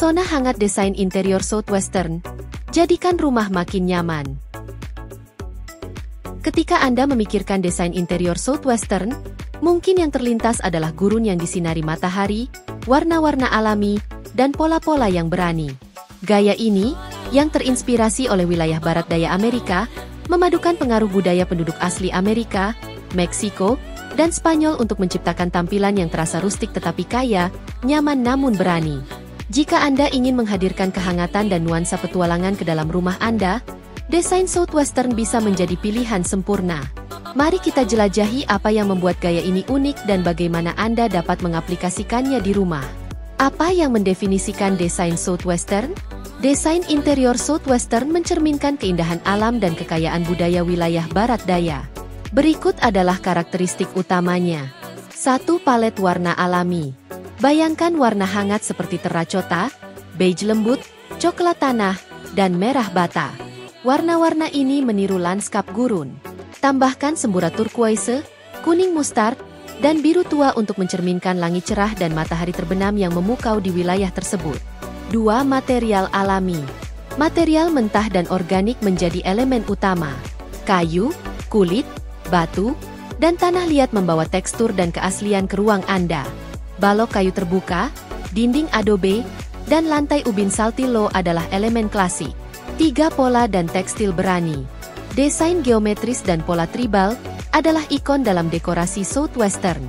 Pesona hangat desain interior Southwestern, jadikan rumah makin nyaman. Ketika Anda memikirkan desain interior Southwestern, mungkin yang terlintas adalah gurun yang disinari matahari, warna-warna alami, dan pola-pola yang berani. Gaya ini, yang terinspirasi oleh wilayah barat daya Amerika, memadukan pengaruh budaya penduduk asli Amerika, Meksiko, dan Spanyol untuk menciptakan tampilan yang terasa rustik tetapi kaya, nyaman namun berani. Jika Anda ingin menghadirkan kehangatan dan nuansa petualangan ke dalam rumah Anda, desain Southwestern bisa menjadi pilihan sempurna. Mari kita jelajahi apa yang membuat gaya ini unik dan bagaimana Anda dapat mengaplikasikannya di rumah. Apa yang mendefinisikan desain Southwestern? Desain interior Southwestern mencerminkan keindahan alam dan kekayaan budaya wilayah barat daya. Berikut adalah karakteristik utamanya. 1. Palet warna alami. Bayangkan warna hangat seperti terracota, beige lembut, coklat tanah, dan merah bata. Warna-warna ini meniru lanskap gurun. Tambahkan semburat turquoise, kuning mustard, dan biru tua untuk mencerminkan langit cerah dan matahari terbenam yang memukau di wilayah tersebut. 2. Material alami. Material mentah dan organik menjadi elemen utama. Kayu, kulit, batu, dan tanah liat membawa tekstur dan keaslian ke ruang Anda. Balok kayu terbuka, dinding adobe, dan lantai ubin saltillo adalah elemen klasik. 3. Pola dan tekstil berani. Desain geometris dan pola tribal adalah ikon dalam dekorasi Southwestern.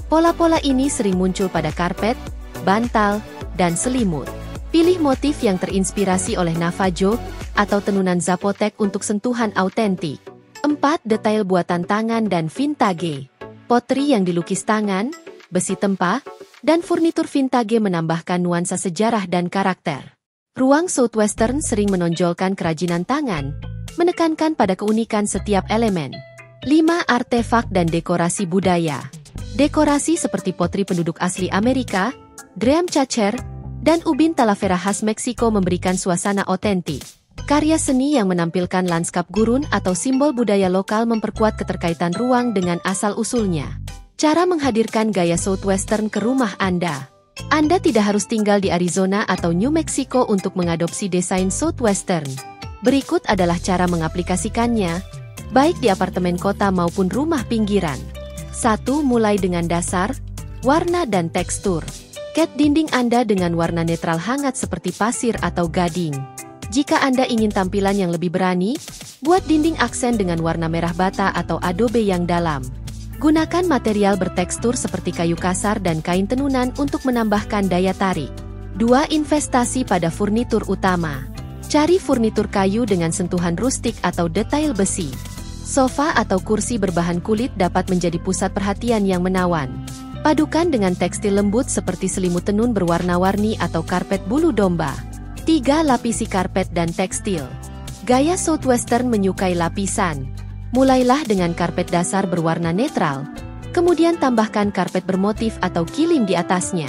Pola-pola ini sering muncul pada karpet, bantal, dan selimut. Pilih motif yang terinspirasi oleh Navajo atau tenunan Zapotec untuk sentuhan autentik. 4. Detail buatan tangan dan vintage. Potri yang dilukis tangan, besi tempa, dan furnitur vintage menambahkan nuansa sejarah dan karakter. Ruang Southwestern sering menonjolkan kerajinan tangan, menekankan pada keunikan setiap elemen. 5. Artefak dan dekorasi budaya. Dekorasi seperti potri penduduk asli Amerika, Graham Chacher, dan ubin Talavera khas Meksiko memberikan suasana otentik. Karya seni yang menampilkan lanskap gurun atau simbol budaya lokal memperkuat keterkaitan ruang dengan asal-usulnya. Cara menghadirkan gaya Southwestern ke rumah Anda. Anda tidak harus tinggal di Arizona atau New Mexico untuk mengadopsi desain Southwestern. Berikut adalah cara mengaplikasikannya, baik di apartemen kota maupun rumah pinggiran. 1. Mulai dengan dasar, warna dan tekstur. Cat dinding Anda dengan warna netral hangat seperti pasir atau gading. Jika Anda ingin tampilan yang lebih berani, buat dinding aksen dengan warna merah bata atau adobe yang dalam. Gunakan material bertekstur seperti kayu kasar dan kain tenunan untuk menambahkan daya tarik. 2. Investasi pada furnitur utama. Cari furnitur kayu dengan sentuhan rustik atau detail besi. Sofa atau kursi berbahan kulit dapat menjadi pusat perhatian yang menawan. Padukan dengan tekstil lembut seperti selimut tenun berwarna-warni atau karpet bulu domba. 3. Lapisi karpet dan tekstil. Gaya Southwestern menyukai lapisan. Mulailah dengan karpet dasar berwarna netral, kemudian tambahkan karpet bermotif atau kilim di atasnya.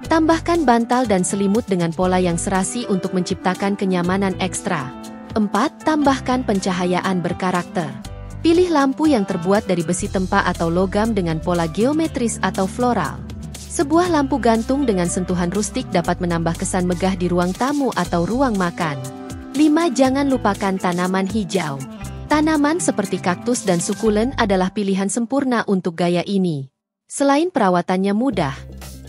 Tambahkan bantal dan selimut dengan pola yang serasi untuk menciptakan kenyamanan ekstra. 4. Tambahkan pencahayaan berkarakter. Pilih lampu yang terbuat dari besi tempa atau logam dengan pola geometris atau floral. Sebuah lampu gantung dengan sentuhan rustik dapat menambah kesan megah di ruang tamu atau ruang makan. 5. Jangan lupakan tanaman hijau. Tanaman seperti kaktus dan sukulen adalah pilihan sempurna untuk gaya ini. Selain perawatannya mudah,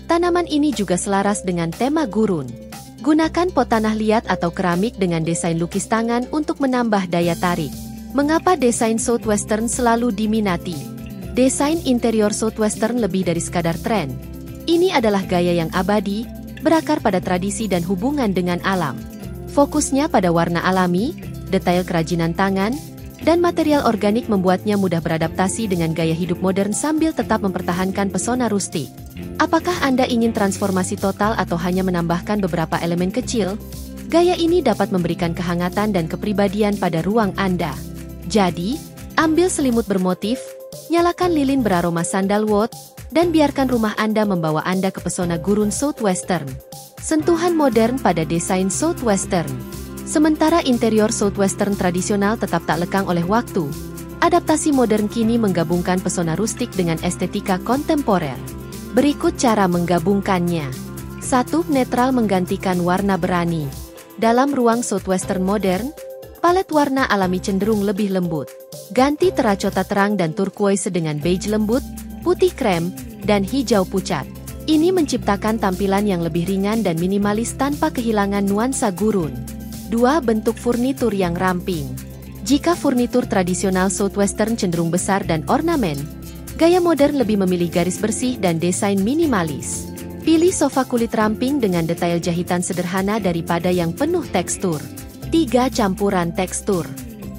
tanaman ini juga selaras dengan tema gurun. Gunakan pot tanah liat atau keramik dengan desain lukis tangan untuk menambah daya tarik. Mengapa desain Southwestern selalu diminati? Desain interior Southwestern lebih dari sekadar tren. Ini adalah gaya yang abadi, berakar pada tradisi dan hubungan dengan alam. Fokusnya pada warna alami, detail kerajinan tangan, dan material organik membuatnya mudah beradaptasi dengan gaya hidup modern sambil tetap mempertahankan pesona rustik. Apakah Anda ingin transformasi total atau hanya menambahkan beberapa elemen kecil? Gaya ini dapat memberikan kehangatan dan kepribadian pada ruang Anda. Jadi, ambil selimut bermotif, nyalakan lilin beraroma sandalwood, dan biarkan rumah Anda membawa Anda ke pesona gurun Southwestern. Sentuhan modern pada desain Southwestern. Sementara interior Southwestern tradisional tetap tak lekang oleh waktu, adaptasi modern kini menggabungkan pesona rustik dengan estetika kontemporer. Berikut cara menggabungkannya. 1. 1. Netral menggantikan warna berani. Dalam ruang Southwestern modern, palet warna alami cenderung lebih lembut. Ganti terakota terang dan turquoise dengan beige lembut, putih krem, dan hijau pucat. Ini menciptakan tampilan yang lebih ringan dan minimalis tanpa kehilangan nuansa gurun. 2. Bentuk furnitur yang ramping. Jika furnitur tradisional Southwestern cenderung besar dan ornamen, gaya modern lebih memilih garis bersih dan desain minimalis. Pilih sofa kulit ramping dengan detail jahitan sederhana daripada yang penuh tekstur. 3. Campuran tekstur.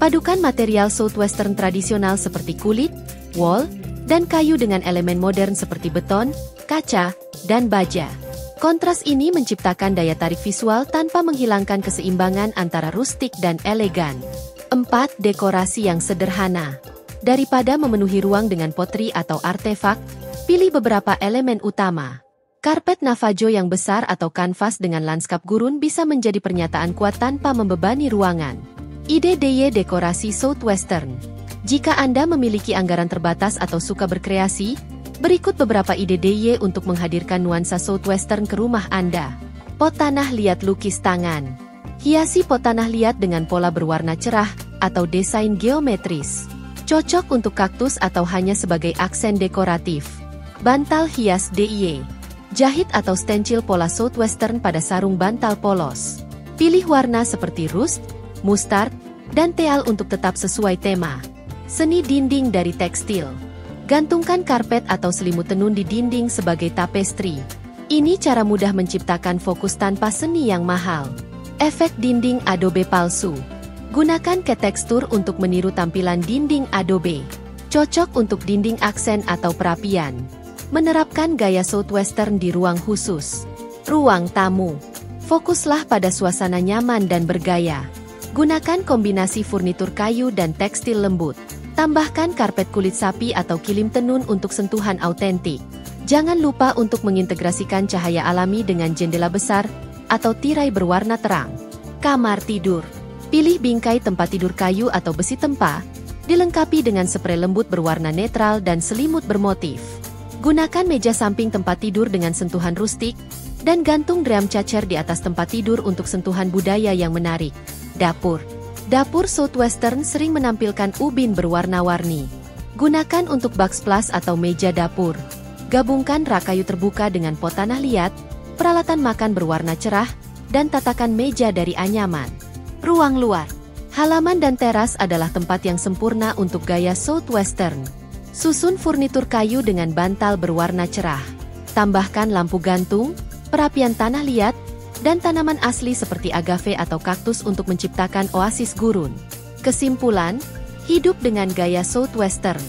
Padukan material Southwestern tradisional seperti kulit, wol, dan kayu dengan elemen modern seperti beton, kaca, dan baja. Kontras ini menciptakan daya tarik visual tanpa menghilangkan keseimbangan antara rustik dan elegan. 4. Dekorasi yang sederhana. Daripada memenuhi ruang dengan potri atau artefak, pilih beberapa elemen utama. Karpet Navajo yang besar atau kanvas dengan lanskap gurun bisa menjadi pernyataan kuat tanpa membebani ruangan. Ide DIY dekorasi Southwestern. Jika Anda memiliki anggaran terbatas atau suka berkreasi, berikut beberapa ide DIY untuk menghadirkan nuansa Southwestern ke rumah Anda. Pot tanah liat lukis tangan. Hiasi pot tanah liat dengan pola berwarna cerah atau desain geometris. Cocok untuk kaktus atau hanya sebagai aksen dekoratif. Bantal hias DIY. Jahit atau stencil pola Southwestern pada sarung bantal polos. Pilih warna seperti rust, mustard, dan teal untuk tetap sesuai tema. Seni dinding dari tekstil. Gantungkan karpet atau selimut tenun di dinding sebagai tapestri. Ini cara mudah menciptakan fokus tanpa seni yang mahal. Efek dinding adobe palsu. Gunakan cat tekstur untuk meniru tampilan dinding adobe. Cocok untuk dinding aksen atau perapian. Menerapkan gaya Southwestern di ruang khusus. Ruang tamu. Fokuslah pada suasana nyaman dan bergaya. Gunakan kombinasi furnitur kayu dan tekstil lembut. Tambahkan karpet kulit sapi atau kilim tenun untuk sentuhan autentik. Jangan lupa untuk mengintegrasikan cahaya alami dengan jendela besar atau tirai berwarna terang. Kamar tidur. Pilih bingkai tempat tidur kayu atau besi tempa, dilengkapi dengan sprei lembut berwarna netral dan selimut bermotif. Gunakan meja samping tempat tidur dengan sentuhan rustik, dan gantung drum cacer di atas tempat tidur untuk sentuhan budaya yang menarik. Dapur. Dapur Southwestern sering menampilkan ubin berwarna-warni. Gunakan untuk backsplash atau meja dapur. Gabungkan rak kayu terbuka dengan pot tanah liat, peralatan makan berwarna cerah, dan tatakan meja dari anyaman. Ruang luar. Halaman dan teras adalah tempat yang sempurna untuk gaya Southwestern. Susun furnitur kayu dengan bantal berwarna cerah. Tambahkan lampu gantung, perapian tanah liat, dan tanaman asli seperti agave atau kaktus untuk menciptakan oasis gurun. Kesimpulan, hidup dengan gaya Southwestern.